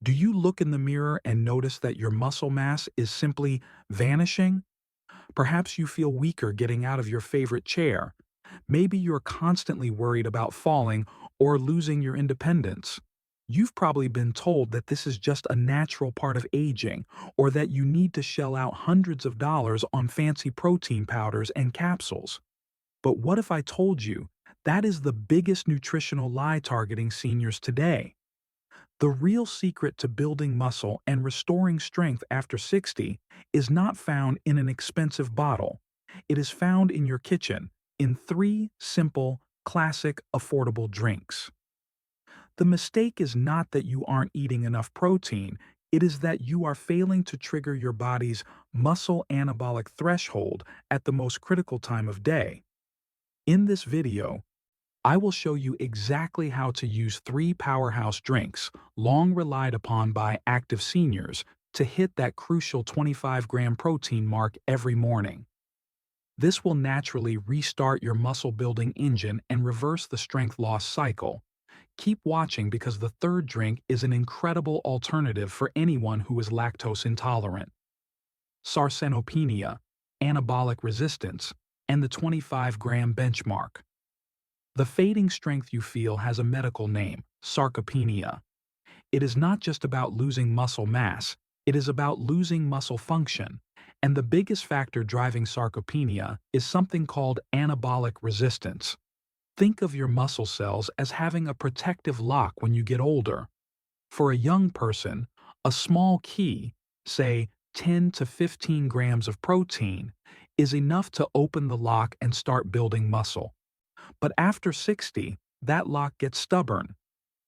Do you look in the mirror and notice that your muscle mass is simply vanishing? Perhaps you feel weaker getting out of your favorite chair. Maybe you're constantly worried about falling or losing your independence. You've probably been told that this is just a natural part of aging, or that you need to shell out hundreds of dollars on fancy protein powders and capsules. But what if I told you that is the biggest nutritional lie targeting seniors today? The real secret to building muscle and restoring strength after 60 is not found in an expensive bottle. It is found in your kitchen in three simple, classic, affordable drinks. The mistake is not that you aren't eating enough protein, it is that you are failing to trigger your body's muscle anabolic threshold at the most critical time of day. In this video, I will show you exactly how to use three powerhouse drinks, long relied upon by active seniors, to hit that crucial 25-gram protein mark every morning. This will naturally restart your muscle-building engine and reverse the strength loss cycle. Keep watching because the third drink is an incredible alternative for anyone who is lactose intolerant. Sarcopenia, anabolic resistance, and the 25-gram benchmark. The fading strength you feel has a medical name, sarcopenia. It is not just about losing muscle mass, it is about losing muscle function. And the biggest factor driving sarcopenia is something called anabolic resistance. Think of your muscle cells as having a protective lock when you get older. For a young person, a small key, say 10 to 15 grams of protein, is enough to open the lock and start building muscle. But after 60, that lock gets stubborn.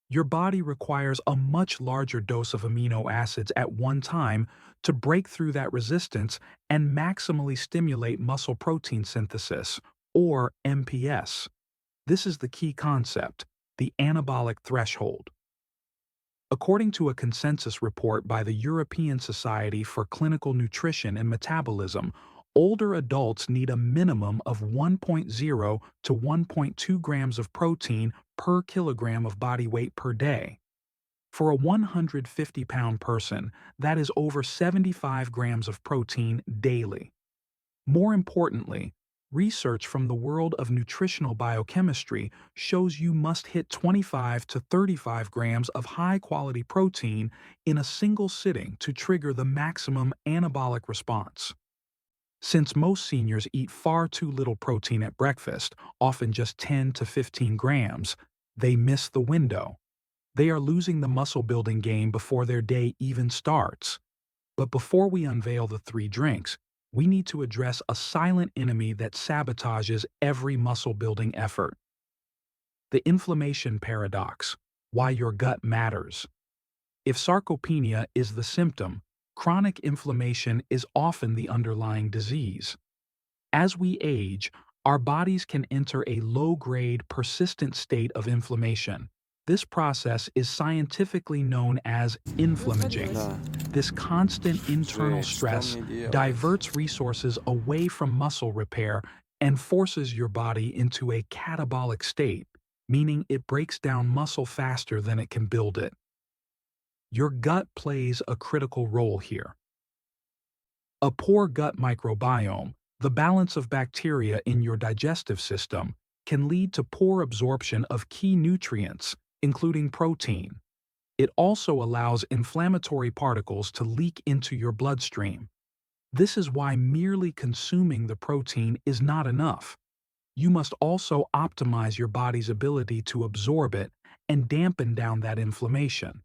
Your body requires a much larger dose of amino acids at one time to break through that resistance and maximally stimulate muscle protein synthesis, or MPS. This is the key concept, the anabolic threshold. According to a consensus report by the European Society for Clinical Nutrition and Metabolism, older adults need a minimum of 1.0 to 1.2 grams of protein per kilogram of body weight per day. For a 150-pound person, that is over 75 grams of protein daily. More importantly, research from the world of nutritional biochemistry shows you must hit 25 to 35 grams of high-quality protein in a single sitting to trigger the maximum anabolic response. Since most seniors eat far too little protein at breakfast, often just 10 to 15 grams, they miss the window. They are losing the muscle-building game before their day even starts. But before we unveil the three drinks, we need to address a silent enemy that sabotages every muscle-building effort. The inflammation paradox, why your gut matters. If sarcopenia is the symptom, chronic inflammation is often the underlying disease. As we age, our bodies can enter a low-grade, persistent state of inflammation. This process is scientifically known as inflammaging. This constant internal stress diverts resources away from muscle repair and forces your body into a catabolic state, meaning it breaks down muscle faster than it can build it. Your gut plays a critical role here. A poor gut microbiome, the balance of bacteria in your digestive system, can lead to poor absorption of key nutrients, including protein. It also allows inflammatory particles to leak into your bloodstream. This is why merely consuming the protein is not enough. You must also optimize your body's ability to absorb it and dampen down that inflammation.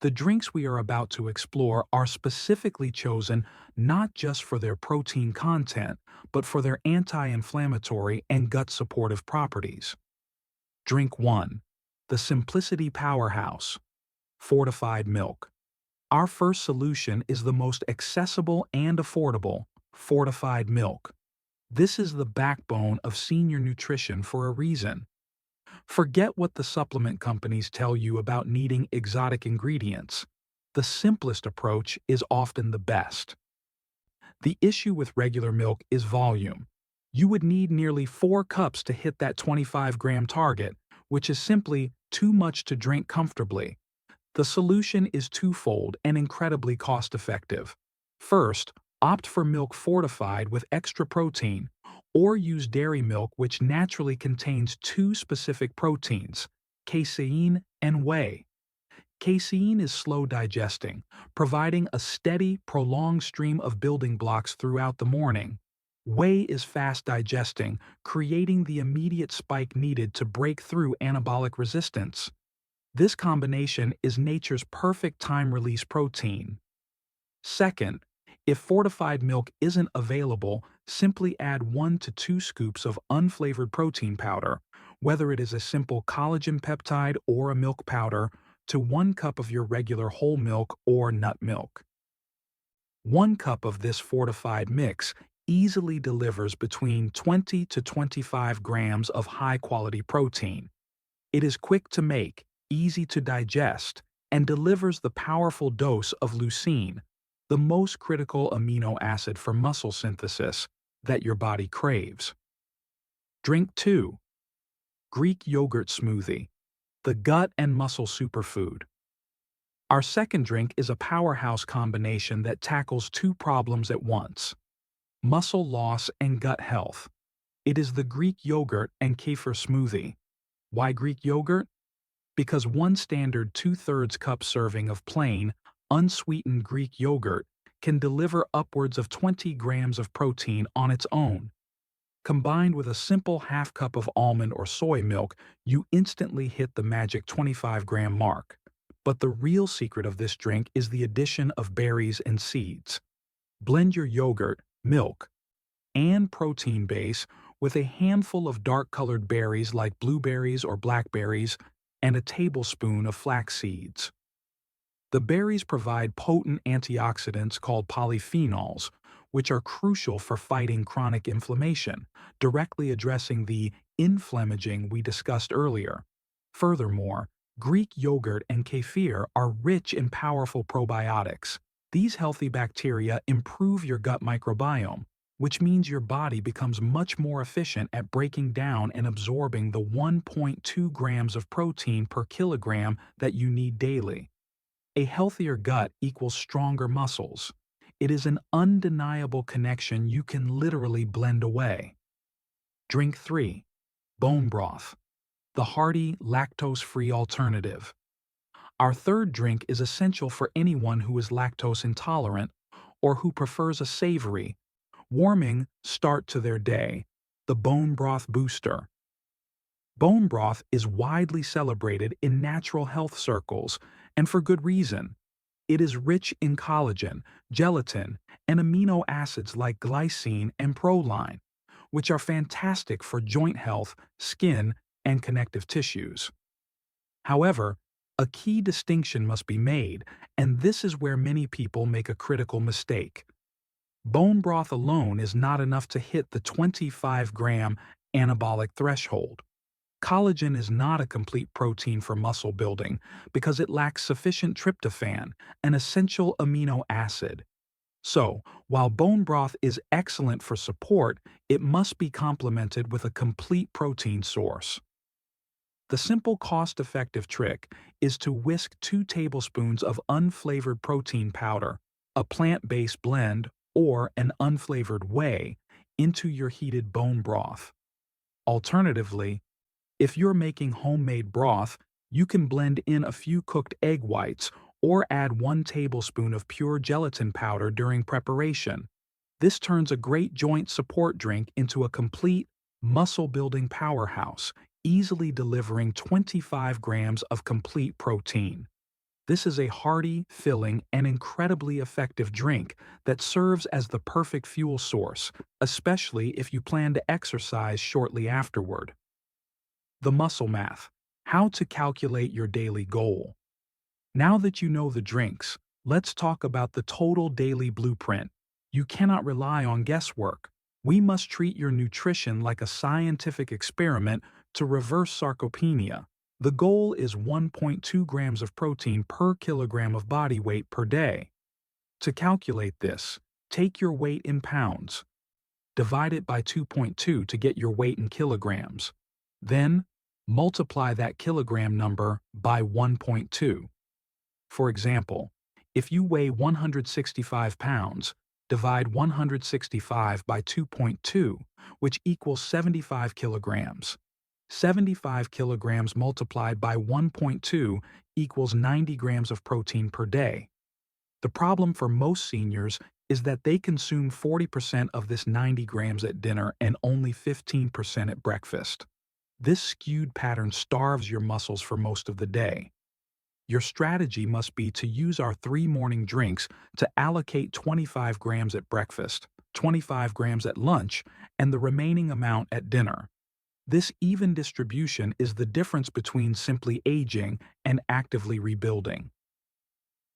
The drinks we are about to explore are specifically chosen not just for their protein content, but for their anti-inflammatory and gut-supportive properties. Drink 1. The Simplicity Powerhouse, Fortified Milk. Our first solution is the most accessible and affordable, fortified milk. This is the backbone of senior nutrition for a reason. Forget what the supplement companies tell you about needing exotic ingredients. The simplest approach is often the best. The issue with regular milk is volume. You would need nearly 4 cups to hit that 25-gram target, which is simply too much to drink comfortably. The solution is twofold and incredibly cost-effective. First, opt for milk fortified with extra protein, or use dairy milk which naturally contains two specific proteins, casein and whey. Casein is slow digesting, providing a steady, prolonged stream of building blocks throughout the morning. Whey is fast digesting, creating the immediate spike needed to break through anabolic resistance. This combination is nature's perfect time-release protein. Second, if fortified milk isn't available, simply add 1 to 2 scoops of unflavored protein powder, whether it is a simple collagen peptide or a milk powder, to 1 cup of your regular whole milk or nut milk. 1 cup of this fortified mix easily delivers between 20 to 25 grams of high-quality protein. It is quick to make, easy to digest, and delivers the powerful dose of leucine, the most critical amino acid for muscle synthesis that your body craves. Drink 2. Greek Yogurt Smoothie, the gut and muscle superfood. Our second drink is a powerhouse combination that tackles 2 problems at once: muscle loss and gut health. It is the Greek yogurt and kefir smoothie. Why Greek yogurt? Because 1 standard 2/3 cup serving of plain, unsweetened Greek yogurt can deliver upwards of 20 grams of protein on its own. Combined with a simple half cup of almond or soy milk, you instantly hit the magic 25-gram mark. But the real secret of this drink is the addition of berries and seeds. Blend your yogurt, milk, and protein base with a handful of dark-colored berries like blueberries or blackberries and a tablespoon of flax seeds. The berries provide potent antioxidants called polyphenols, which are crucial for fighting chronic inflammation, directly addressing the inflammaging we discussed earlier. Furthermore, Greek yogurt and kefir are rich in powerful probiotics. These healthy bacteria improve your gut microbiome, which means your body becomes much more efficient at breaking down and absorbing the 1.2 grams of protein per kilogram that you need daily. A healthier gut equals stronger muscles. It is an undeniable connection you can literally blend away. Drink 3. Bone broth, the hearty, lactose-free alternative. Our third drink is essential for anyone who is lactose intolerant or who prefers a savory, warming start to their day, the Bone Broth Booster. Bone broth is widely celebrated in natural health circles, and for good reason. It is rich in collagen, gelatin, and amino acids like glycine and proline, which are fantastic for joint health, skin, and connective tissues. However, a key distinction must be made, and this is where many people make a critical mistake. Bone broth alone is not enough to hit the 25-gram anabolic threshold. Collagen is not a complete protein for muscle building because it lacks sufficient tryptophan, an essential amino acid. So, while bone broth is excellent for support, it must be complemented with a complete protein source. The simple cost-effective trick is to whisk 2 tablespoons of unflavored protein powder, a plant-based blend, or an unflavored whey into your heated bone broth. Alternatively, if you're making homemade broth, you can blend in a few cooked egg whites or add 1 tablespoon of pure gelatin powder during preparation. This turns a great joint support drink into a complete, muscle-building powerhouse, easily delivering 25 grams of complete protein. This is a hearty, filling, and incredibly effective drink that serves as the perfect fuel source, especially if you plan to exercise shortly afterward. The muscle math: how to calculate your daily goal. Now that you know the drinks, let's talk about the total daily blueprint. You cannot rely on guesswork. We must treat your nutrition like a scientific experiment to reverse sarcopenia. The goal is 1.2 grams of protein per kilogram of body weight per day. To calculate this, take your weight in pounds. Divide it by 2.2 to get your weight in kilograms. Then, multiply that kilogram number by 1.2. For example, if you weigh 165 pounds, divide 165 by 2.2, which equals 75 kilograms. 75 kilograms multiplied by 1.2 equals 90 grams of protein per day. The problem for most seniors is that they consume 40% of this 90 grams at dinner and only 15% at breakfast. This skewed pattern starves your muscles for most of the day. Your strategy must be to use our 3 morning drinks to allocate 25 grams at breakfast, 25 grams at lunch, and the remaining amount at dinner. This even distribution is the difference between simply aging and actively rebuilding.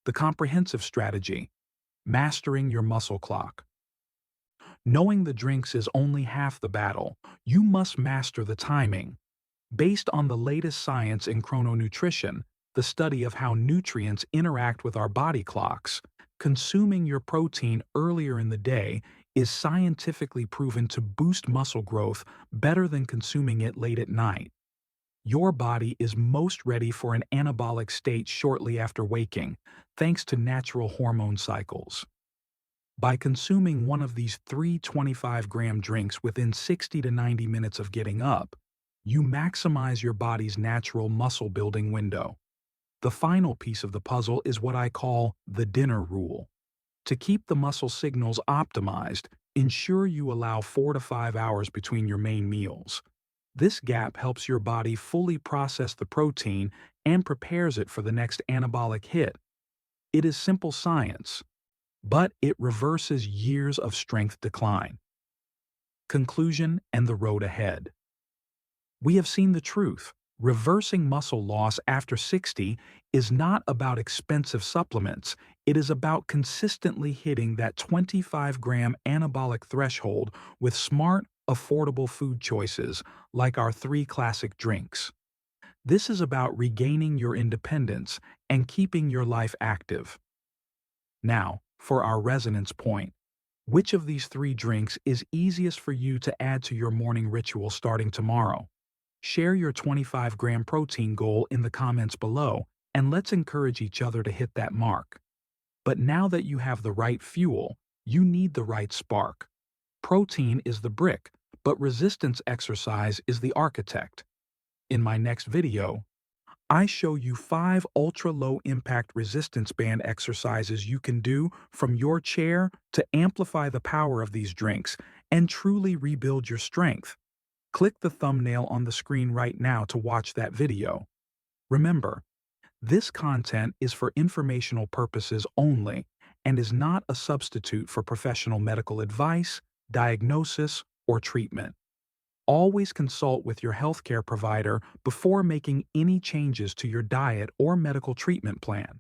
The comprehensive strategy: mastering your muscle clock. Knowing the drinks is only half the battle. You must master the timing. Based on the latest science in chrononutrition, the study of how nutrients interact with our body clocks, consuming your protein earlier in the day is scientifically proven to boost muscle growth better than consuming it late at night. Your body is most ready for an anabolic state shortly after waking, thanks to natural hormone cycles. By consuming one of these 3 25-gram drinks within 60 to 90 minutes of getting up, you maximize your body's natural muscle-building window. The final piece of the puzzle is what I call the dinner rule. To keep the muscle signals optimized, ensure you allow 4 to 5 hours between your main meals. This gap helps your body fully process the protein and prepares it for the next anabolic hit. It is simple science, but it reverses years of strength decline. Conclusion and the road ahead. We have seen the truth. Reversing muscle loss after 60 is not about expensive supplements. It is about consistently hitting that 25-gram anabolic threshold with smart, affordable food choices like our 3 classic drinks. This is about regaining your independence and keeping your life active. Now, for our resonance point. Which of these 3 drinks is easiest for you to add to your morning ritual starting tomorrow? Share your 25-gram protein goal in the comments below, and let's encourage each other to hit that mark. But now that you have the right fuel, you need the right spark. Protein is the brick, but resistance exercise is the architect. In my next video, I show you 5 ultra-low-impact resistance band exercises you can do from your chair to amplify the power of these drinks and truly rebuild your strength. Click the thumbnail on the screen right now to watch that video. Remember, this content is for informational purposes only and is not a substitute for professional medical advice, diagnosis, or treatment. Always consult with your healthcare provider before making any changes to your diet or medical treatment plan.